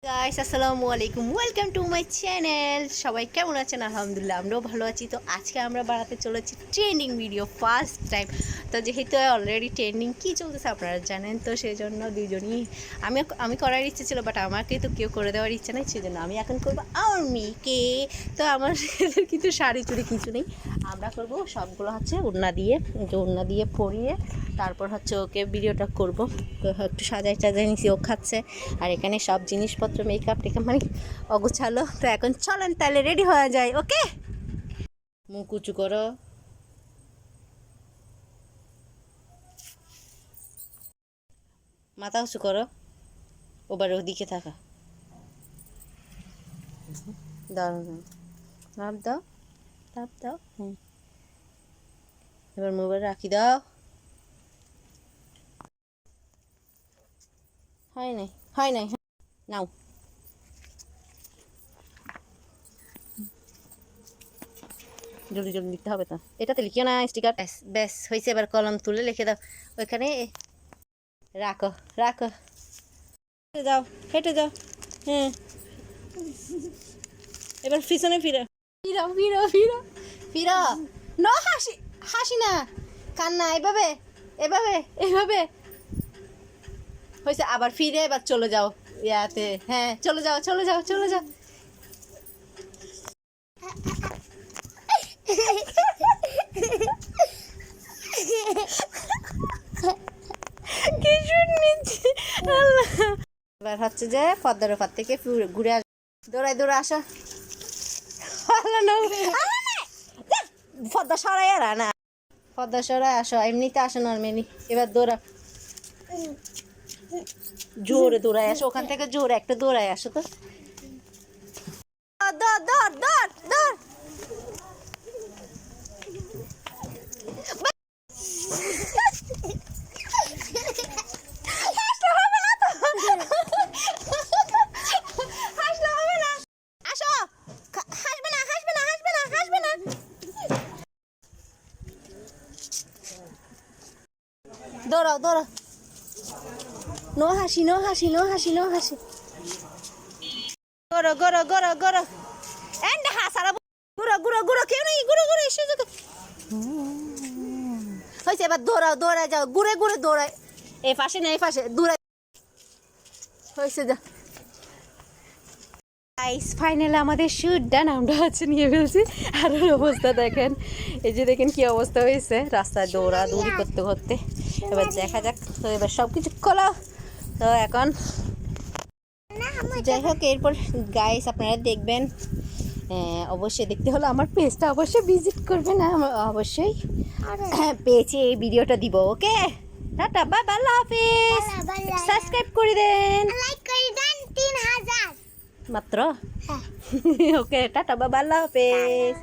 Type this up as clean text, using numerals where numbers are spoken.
Guys আসসালামু আলাইকুম, welcome to my channel. সবাই কেমন আছেন? আলহামদুলিল্লাহ আমরাও ভালো আছি। তো আজকে আমরা বানাতে চলেছি ট্রেন্ডিং ভিডিও ফার্স্ট টাইম। তো যেহেতু অলরেডি ট্রেন্ডিং কী চলতেছে আপনারা জানেন, তো সেই জন্য দুজনই আমি করার ইচ্ছে ছিল, বাট আমাকে তো কেউ করে দেওয়ার ইচ্ছে নেই, সেই জন্য আমি এখন করবো আমার মেয়েকে। তো আমার কিন্তু শাড়ি চুড়ি কিছু নেই, আমরা করব সবগুলো হচ্ছে ওড়না দিয়ে পরিয়ে তারপর হচ্ছে ওকে ভিডিওটা করব। তো একটু সাজাই নিছি, ও খাচ্ছে। আর এখানে সব জিনিসপত্র মেকআপ টেকআপ মানে অগোছালো। তো এখন চলেন তাহলে রেডি হয়ে যায়। ওকে, মুখ উঁচু করো, মাথা উঁচু করো, ওবার ওদিকে থাকা দাও, ভাব দাও, তাপ দাও। এবার মোবাইল রাখি দাও। হয় নাই নাও। জলদি জলদি লিখতে হবে তো, এটাতে লিখিও না স্টিকার। ব্যাস হয়েছে, এবার কলম তুলে লিখে দাও ওইখানে। রাখো রাখো, হেঁটে যাও। হ্যাঁ, এবার পিছনে ফিরো ফিরো ফিরো ফিরো ফিরো। না, হাসি না, কান্না। এভাবে এভাবে এভাবে হয়েছে, আবার ফিরে এবার চলে যাও ইয়াতে। হ্যাঁ, চলে যাও চলে যাও চলে যাও। এবার হচ্ছে যে পদ্মার ওপার থেকে ঘুরে দৌড়ায় আসো। পদ্মা সরাই আর না, পদ্মা সরাই আসো, এমনিতে আসো নর্মালি। এবার দৌড়া, জোরে দৌড়ায় আসো, ওখান থেকে জোরে একটা দৌড়ায় আসো। তো দৌড় দৌড় দৌড় দৌড়। দৌড়াও দৌড়াও, নো হাসি নো হাসি নো হাসি নো হাসি। গরো গরো গরো গরো, এন্ড হাসারা গুরো গুরো গুরো, কেউ নেই, গুরো গুরো এসে যাও। হয়েছে, এবার দৌড়াও দৌড়ায় যাও, ঘুরে ঘুরে দৌড়ায়, এই পাশে না এই পাশে দৌড়ায়। হয়েছে, যা। ফাইনালি আমাদের শুট ডান, আমরা হচ্ছে নিয়ে ফেলছি। আর ওর অবস্থা দেখেন, এই যে দেখেন কি অবস্থা হয়েছে, রাস্তায় দৌড়ি করতে করতে। এবার দেখা যাক, তো এবার সব কিছু খোলা। তো এখন যাই হোক, এরপর গাইস আপনারা দেখবেন, অবশ্যই দেখতে হলে আমার পেজটা অবশ্যই ভিজিট করবেন। অবশ্যই পেয়েছি এই ভিডিওটা দিব। ওকে, টাটা বাই বাই, আল্লাহ হাফেজ। সাবস্ক্রাইব করে দেন, লাইক করে দেন 3000 মাত্র। ওকে, টাটা বাই বাই, আল্লাহ হাফেজ।